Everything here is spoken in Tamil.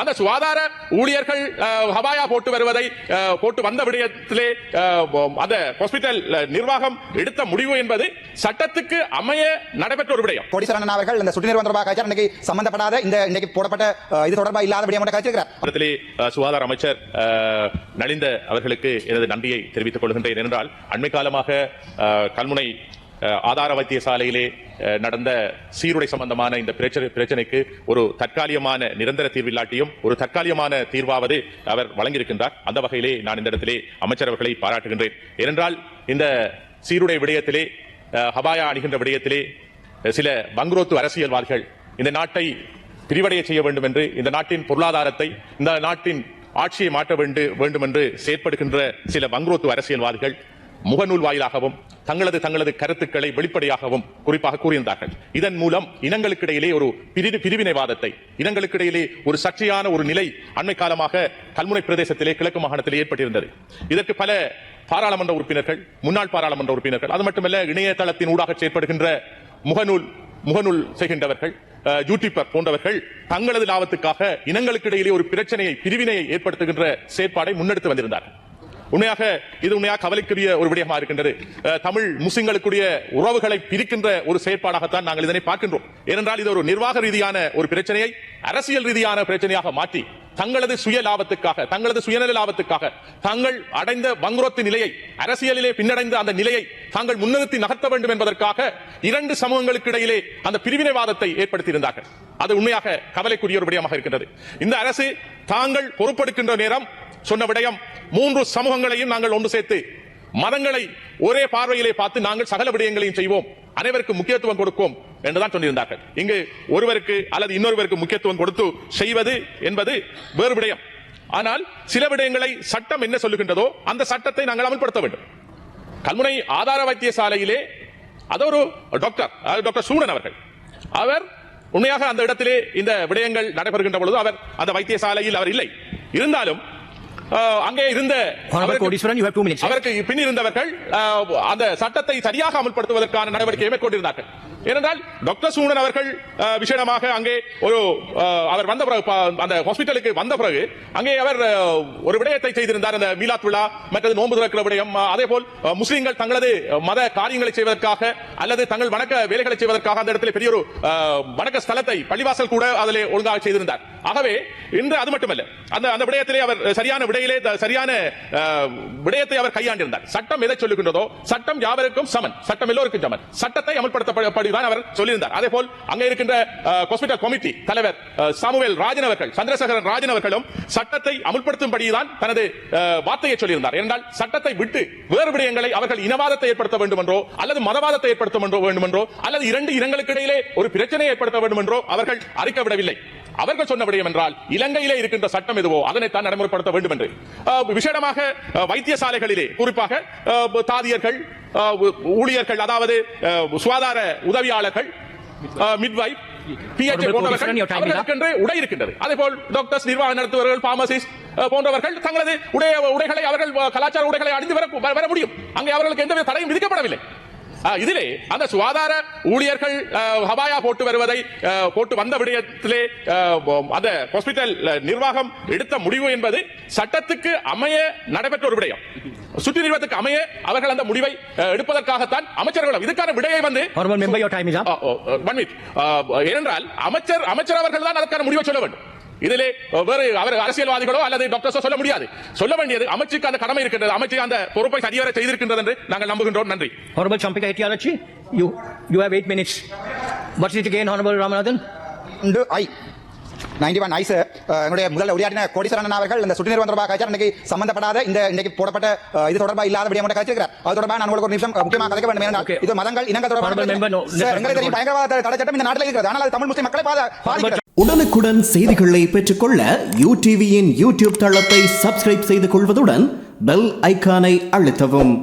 அந்த சுகாதார ஊழியர்கள் ஹபாயா போட்டு வருவதை போட்டு வந்த விடயத்திலே அந்த ஹாஸ்பிட்டல் நிர்வாகம் எடுத்த முடிவு என்பது சட்டத்துக்கு அமைய நடைபெற்ற ஒரு விடயம். கோடீஸ்வரன் அவர்கள் இந்த சுற்றுநீர் தொடர்பாக இன்னைக்கு சம்பந்தப்படாத இந்த இன்னைக்கு போடப்பட்ட இது தொடர்பாக இல்லாத விடயம் கழிச்சிருக்கிறார். சுகாதார அமைச்சர் நலிந்த அவர்களுக்கு எனது நன்றியை தெரிவித்துக் கொள்கின்றேன். என்றால் அண்மை காலமாக கல்முனை ஆதார வைத்தியசாலையிலே நடந்த சீருடை சம்பந்தமான இந்த பிரச்சனைக்கு ஒரு தற்காலிகமான நிரந்தர தீர்வில்லாட்டியும் ஒரு தற்காலிகமான தீர்வாவது அவர் வழங்கியிருக்கின்றார். அந்த வகையிலே நான் இந்த இடத்திலே அமைச்சர் அவர்களை பாராட்டுகின்றேன். ஏனென்றால் இந்த சீருடை விடயத்திலே ஹபாயா அணிகின்ற விடயத்திலே சில வங்குரோத்து அரசியல்வாதிகள் இந்த நாட்டை பிரிவடைய செய்ய வேண்டும் என்று, இந்த நாட்டின் பொருளாதாரத்தை, இந்த நாட்டின் ஆட்சியை மாற்ற வேண்டும் என்று செயற்படுகின்ற சில வங்குரோத்து அரசியல்வாதிகள் முகநூல் வாயிலாகவும் தங்களது கருத்துக்களை வெளிப்படையாகவும் குறிப்பாக கூறியிருந்தார்கள். இதன் மூலம் இனங்களுக்கிடையிலே ஒரு பிரிவினைவாதத்தை, இனங்களுக்கிடையிலே ஒரு சர்ச்சையான ஒரு நிலை அண்மை காலமாக கல்முனை பிரதேசத்திலே கிழக்கு மாகாணத்திலே ஏற்பட்டிருந்தது. இதற்கு பல பாராளுமன்ற உறுப்பினர்கள், முன்னாள் பாராளுமன்ற உறுப்பினர்கள், அது மட்டுமல்ல இணையதளத்தின் ஊடாக செயற்படுகின்ற முகநூல் செய்கின்றவர்கள், யூடியூபர் போன்றவர்கள் தங்களது லாபத்துக்காக இனங்களுக்கு இடையிலே ஒரு பிரச்சனையை, பிரிவினையை ஏற்படுத்துகின்ற செயற்பாடை முன்னெடுத்து வந்திருந்தார்கள். உண்மையாக கவலைக்குரிய ஒரு விடயமாக இருக்கின்றது. தமிழ் முஸ்லிம்களுக்குரிய உறவுகளை பிரிக்கின்ற ஒரு செயற்பாடாகத்தான் நாங்கள் இதனை பார்க்கின்றோம். ஏனென்றால் இது ஒரு நிர்வாக ரீதியான ஒரு பிரச்சனையை அரசியல் ரீதியான பிரச்சனையாக மாற்றி தங்களது சுய லாபத்துக்காக, தங்களது சுயநல லாபத்துக்காக தாங்கள் அடைந்த வங்குரோத்து நிலையை, அரசியலிலே பின்னடைந்த அந்த நிலையை தாங்கள் முன்னிறுத்தி நகர்த்த வேண்டும் என்பதற்காக இரண்டு சமூகங்களுக்கு இடையிலே அந்த பிரிவினைவாதத்தை ஏற்படுத்தியிருந்தார்கள். அது உண்மையாக கவலைக்குரிய ஒரு விடயமாக இருக்கின்றது. இந்த அரசு தாங்கள் பொறுப்பெடுக்கின்ற நேரம் சொன்ன விடயம், மூன்று சமூகங்களையும் நாங்கள் ஒன்று சேர்த்து மதங்களை ஒரே பார்வையிலே பார்த்து நாங்கள் சகல விடயங்களையும் செய்வோம், அனைவருக்கும் முக்கியத்துவம் கொடுப்போம் என்றுதான் சொல்லியிருந்தார்கள். இங்கு ஒருவருக்கு அல்லது இன்னொருவருக்கு முக்கியத்துவம் கொடுத்து செய்வது என்பது வேறு விடயம். ஆனால் சில விடயங்களை சட்டம் என்ன சொல்லுகின்றதோ அந்த சட்டத்தை நாங்கள் அமல்படுத்த வேண்டும். கல்முனை ஆதார வைத்தியசாலையிலே அதொரு டாக்டர் சூடன் அவர்கள், அவர் உண்மையாக அந்த இடத்திலே இந்த விடயங்கள் நடைபெறுகின்ற பொழுது அவர் அந்த வைத்தியசாலையில் அவர் இல்லை. இருந்தாலும் அங்கே இருந்த அவருக்கு பின் இருந்தவர்கள் அந்த சட்டத்தை சரியாக அமல்படுத்துவதற்கான நடவடிக்கையை மேற்கொண்டிருந்தார்கள். ஏனென்றால் டாக்டர் சூனன் அவர்கள் விசேடமாக அங்கே அவர் வந்த பிறகு, அந்த ஹாஸ்பிட்டலுக்கு வந்த பிறகு அங்கே அவர் ஒரு விடயத்தை செய்திருந்தார். அந்த மீலாத் விழா, மற்றது நோன்பு திறக்கிற விடயம், அதே போல் முஸ்லிம்கள் தங்களது மத காரியங்களை செய்வதற்காக அல்லது தங்கள் வணக்க வேலைகளை செய்வதற்காக அந்த இடத்தில் பெரிய ஒரு வணக்க ஸ்தலத்தை, பள்ளிவாசல் கூட அதில் ஒழுங்காக செய்திருந்தார். ஆகவே இன்று அது மட்டுமல்ல, அந்த விடயத்திலே அவர் சரியான விடயத்தை அவர் கையாண்டிருந்தார். சட்டம் எதை சொல்லுகின்றதோ, சட்டம் யாவருக்கும் சமன், சட்டம் எல்லோருக்கும் சமன், சட்டத்தை அமல்படுத்தப்படி அவர் சொல்லியிருந்தார். அதே போல் அங்கே இருக்கின்ற ஹாஸ்பிட்டல் கமிட்டி தலைவர் சாமுவேல் ராஜன் அவர்கள், சந்திரசேகரன் ராஜன் அவர்களும் சட்டத்தை அமல்படுத்தும்படிதான் தனது வார்த்தையை சொல்லியிருந்தார். என்றால் சட்டத்தை விட்டு வேறு விடயங்களை அவர்கள் இனவாதத்தை ஏற்படுத்த வேண்டும் என்றோ அல்லது மதவாதத்தை ஏற்படுத்த வேண்டும் என்றோ அல்லது இரண்டு இனங்களுக்கு இடையிலே ஒரு பிரச்சனையை ஏற்படுத்த வேண்டும் என்றோ அவர்கள் அறிக்கவிடவில்லை. அவர்கள் சொன்ன விடயம் என்றால் இலங்கையிலே இருக்கின்ற சட்டம் எதுவோ அதனைத்தான் நடைமுறைப்படுத்த வேண்டும் என்று. விசேடமாக வைத்தியசாலைகளிலே குறிப்பாக தாதியர்கள், ஊழியர்கள், அதாவது சுகாதார உதவியாளர்கள், மிட்வைஃப், பிஹெச்ஏ போன்றவர்கள் உடை இருக்கின்றது. அதேபோல் டாக்டர்ஸ், நிர்வாக நடத்துவர்கள், பார்மசிஸ்ட் போன்றவர்கள் தங்களது உடைகளை அவர்கள் கலாச்சார உடைகளை அணிந்து வர முடியும். அங்கே அவர்களுக்கு எந்தவித தடையும் விதிக்கப்படவில்லை. இதிலே அந்த சுகாதார ஊழியர்கள் ஹபாயா போட்டு வருவதை போட்டு வந்த விடயத்திலே அந்த ஹாஸ்பிட்டல் நிர்வாகம் எடுத்த முடிவு என்பது சட்டத்துக்கு அமைய நடைபெற்ற ஒரு விடயம். சுற்றி நிறுவனத்துக்கு அமைய அவர்கள் அந்த முடிவை எடுப்பதற்காகத்தான் அமைச்சர்களும் இதுக்கான விடையை வந்து ஏனென்றால் அமைச்சர் அவர்கள் தான் அதற்கான முடிவை சொல்ல வேண்டும். இதிலே வேறு அவர் அரசியல்வாதிகளோ அல்லது டாக்டர்ஸோ சொல்ல முடியாது. சொல்ல வேண்டியது அமைச்சுக்கு அந்த கடமை இருக்கின்றது, அமைச்சு அந்த பொறுப்பை சரிவர செய்திருக்கின்றது என்று நாங்கள் நம்புகின்றோம். நன்றி. Honorable Champika Hettiarachchi, you have 8 minutes. What's it again, Honorable Ramanathan? 91 ice என்னுடைய முதல் உரையாடின கோடீஸ்வரன் அவர்கள் இந்த சுற்றுநீர் தொடர்பாக இன்னைக்கு சம்பந்தப்படாத இந்த இன்னைக்கு போடப்பட்ட இது தொடர்பாக இல்லாத விடயம் கழிச்சிருக்கிறார். அது தொடர்பாக நான் உங்களுக்கு ஒரு நிமிஷம் முக்கியமாக கலைக்க வேண்டும். இது மதங்கள், இனங்கள் தொடர்பாக எங்களுக்கு தெரியும் பயங்கரவாத தடை சட்டம் இந்த நாட்டில் இருக்கிறது. ஆனால் அது தமிழ் முஸ்லிம் மக்களை பாதிக்கிறது. உடனுக்குடன் செய்திகளை பெற்றுக்கொள்ள யூடிவியின் யூடியூப் தளத்தை சப்ஸ்கிரைப் செய்து கொள்வதுடன் பெல் ஐகானை அழுத்தவும்.